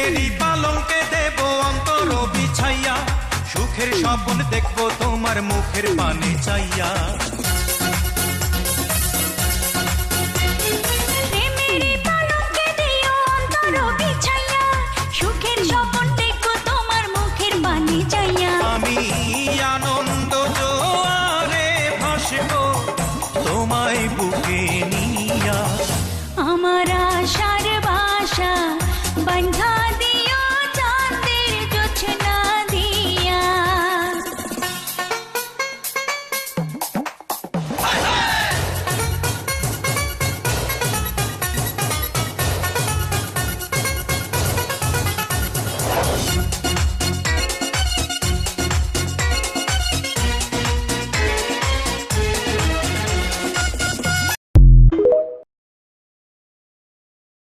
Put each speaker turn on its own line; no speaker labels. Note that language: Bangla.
প্রেমেরই পালঙ্কে দেব অন্তর বিছাইয়া, সুখের স্বপ্ন দেখবো তোমার মুখের পানে চাইয়া।
প্রেমেরই পালঙ্কে দিও অন্তর বিছাইয়া, সুখের স্বপ্ন দেখবো তোমার মুখের পানে চাইয়া।
আমি আনন্দ জোয়ারে ভাসবো তোমায় বুকে নিয়া,
আমার আশার বাসা বান্ধা